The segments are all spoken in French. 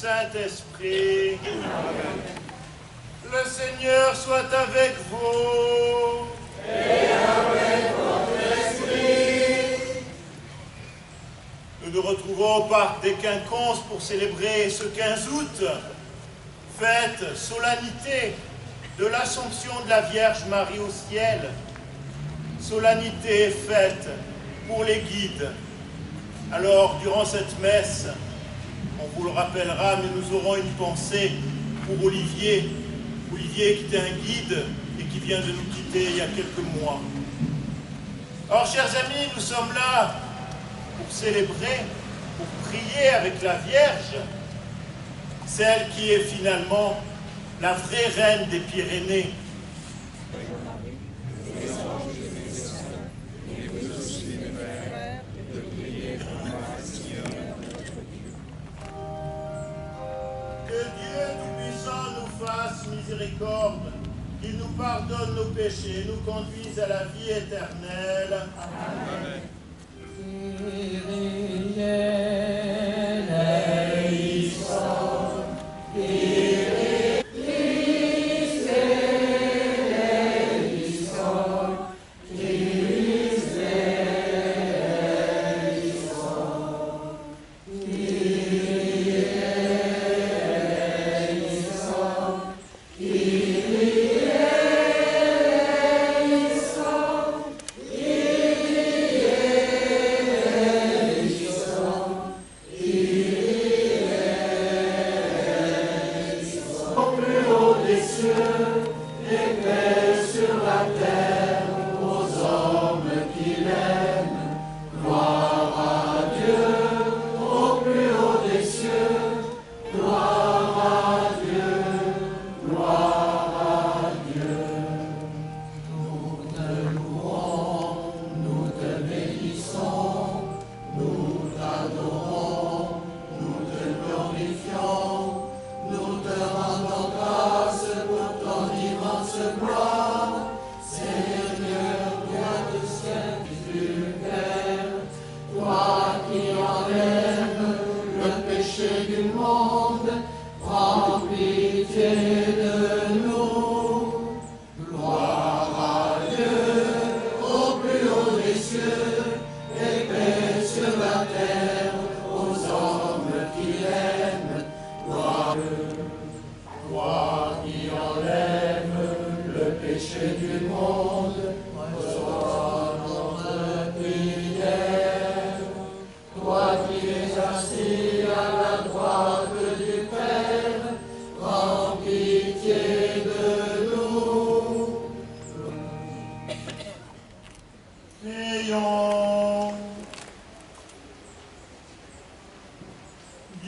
Saint-Esprit. Le Seigneur soit avec vous. Et avec votre esprit. Nous nous retrouvons au parc des Quinconces pour célébrer ce 15 août, fête, solennité de l'Assomption de la Vierge Marie au ciel. Solennité et fête pour les guides. Alors, durant cette messe, on vous le rappellera, mais nous aurons une pensée pour Olivier. Olivier qui était un guide et qui vient de nous quitter il y a quelques mois. Alors, chers amis, nous sommes là pour célébrer, pour prier avec la Vierge, celle qui est finalement la vraie reine des Pyrénées. Miséricorde, qu'il nous pardonne nos péchés, nous conduise à la vie éternelle. Amen.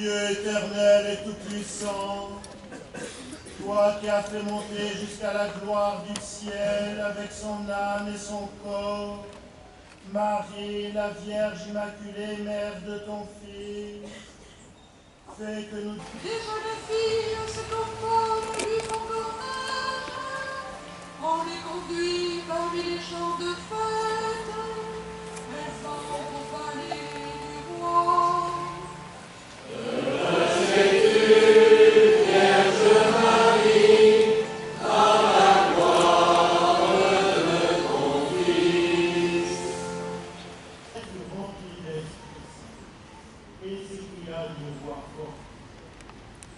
Dieu éternel et tout-puissant, toi qui as fait monter jusqu'à la gloire du ciel avec son âme et son corps, Marie, la Vierge Immaculée, mère de ton Fils, fais que nous... Les jeunes filles se conforment du bon cortège, on les conduit parmi les champs de fête, elles entrent au palais du roi. Jésus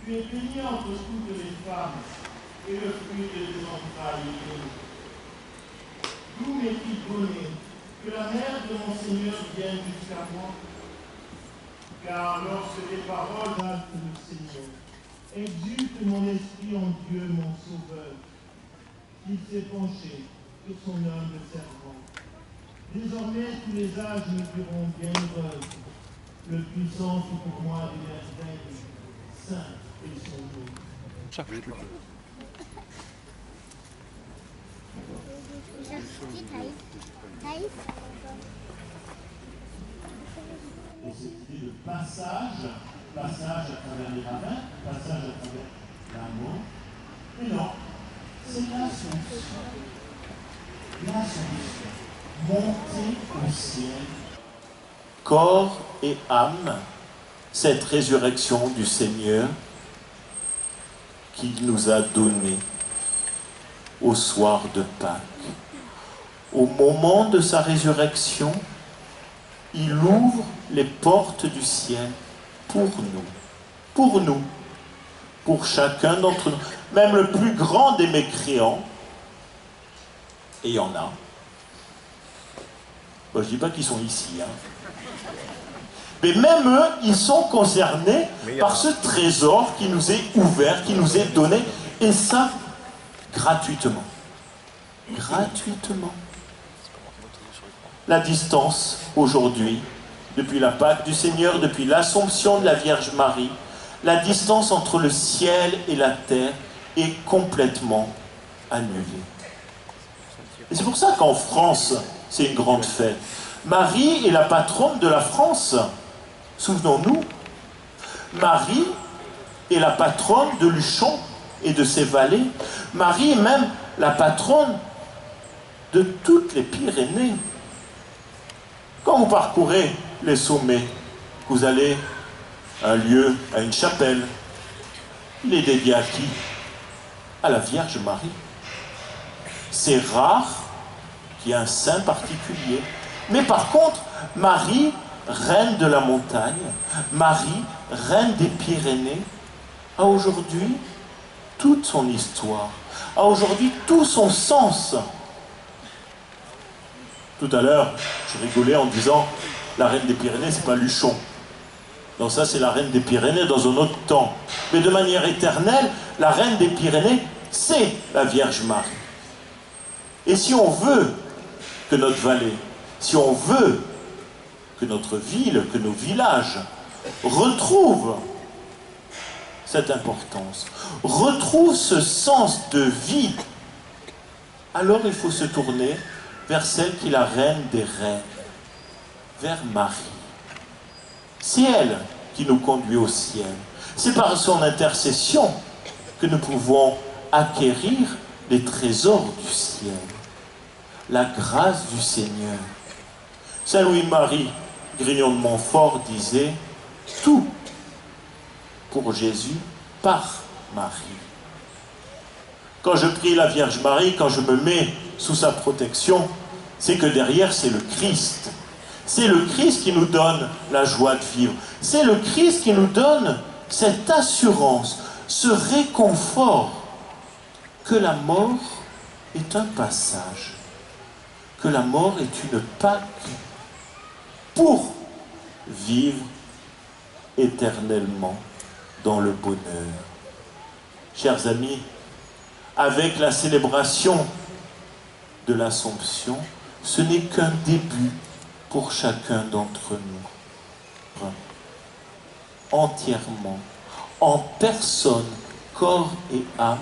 Tu es bénie entre toutes les femmes, et le fruit de tes entrailles est béni. D'où m'est-il donné que la mère de mon Seigneur vienne jusqu'à moi? Car lorsque les paroles d'acte du Seigneur, exulte mon esprit en Dieu, mon Sauveur, qu'il s'est penché sur son humble servant. Désormais, tous les âges me diront bien heureuse. Le puissant fait pour moi des merveilles. Saint est son nom. Et c'est le passage à travers les ravins, passage à travers l'amour. Mais non, c'est l'ascension. L'ascension. Monter au ciel. Corps et âme, cette résurrection du Seigneur qu'il nous a donnée au soir de Pâques. Au moment de sa résurrection, il ouvre les portes du ciel pour nous, pour chacun d'entre nous, même le plus grand des mécréants, et il y en a. Bon, je ne dis pas qu'ils sont ici, mais même eux, ils sont concernés par ce trésor qui nous est ouvert, qui nous est donné, et ça, gratuitement. Gratuitement. La distance, aujourd'hui, depuis la Pâque du Seigneur, depuis l'Assomption de la Vierge Marie, la distance entre le ciel et la terre est complètement annulée. Et c'est pour ça qu'en France, c'est une grande fête. Marie est la patronne de la France. Souvenons-nous, Marie est la patronne de Luchon et de ses vallées. Marie est même la patronne de toutes les Pyrénées. Quand vous parcourez les sommets, vous allez à un lieu, à une chapelle, il est dédié à qui? À la Vierge Marie. C'est rare qu'il y ait un saint particulier. Mais par contre, Marie, reine de la montagne, Marie, reine des Pyrénées, a aujourd'hui toute son histoire, a aujourd'hui tout son sens. Tout à l'heure, je rigolais en disant la reine des Pyrénées, c'est pas Luchon. Donc ça, c'est la reine des Pyrénées dans un autre temps. Mais de manière éternelle, la reine des Pyrénées, c'est la Vierge Marie. Et si on veut que notre vallée, si on veut que notre ville, que nos villages retrouvent cette importance, retrouvent ce sens de vie, alors il faut se tourner vers celle qui est la reine des reines, vers Marie. C'est elle qui nous conduit au ciel. C'est par son intercession que nous pouvons acquérir les trésors du ciel, la grâce du Seigneur. Saint Louis-Marie Grignon de Montfort disait « Tout pour Jésus par Marie ». Quand je prie la Vierge Marie, quand je me mets sous sa protection, c'est que derrière, c'est le Christ. C'est le Christ qui nous donne la joie de vivre. C'est le Christ qui nous donne cette assurance, ce réconfort que la mort est un passage, que la mort est une Pâque pour vivre éternellement dans le bonheur. Chers amis, avec la célébration de l'Assomption, ce n'est qu'un début pour chacun d'entre nous. Entièrement, en personne, corps et âme,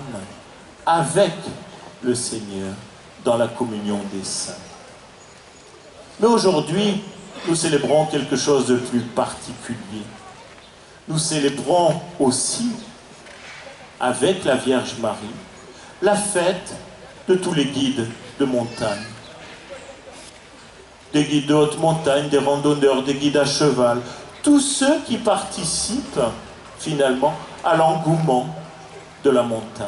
avec le Seigneur dans la communion des saints. Mais aujourd'hui, nous célébrons quelque chose de plus particulier. Nous célébrons aussi, avec la Vierge Marie, la fête de tous les guides de montagne. Des guides de haute montagne, des randonneurs, des guides à cheval, tous ceux qui participent finalement à l'engouement de la montagne.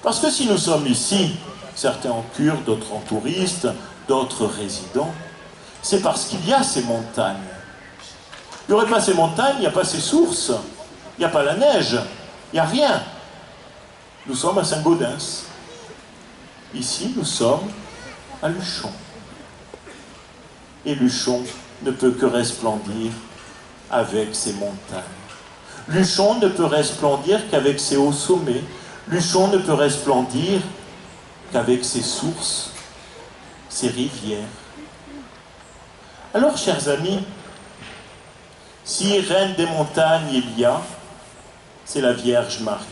Parce que si nous sommes ici, certains en cure, d'autres en touristes, d'autres résidents, c'est parce qu'il y a ces montagnes. Il n'y aurait pas ces montagnes, il n'y a pas ces sources, il n'y a pas la neige, Il n'y a rien. Nous sommes à Saint-Gaudens. Ici, nous sommes à Luchon. Et Luchon ne peut que resplendir avec ses montagnes. Luchon ne peut resplendir qu'avec ses hauts sommets. Luchon ne peut resplendir qu'avec ses sources, ses rivières. Alors, chers amis, si reine des montagnes il y a, c'est la Vierge Marie.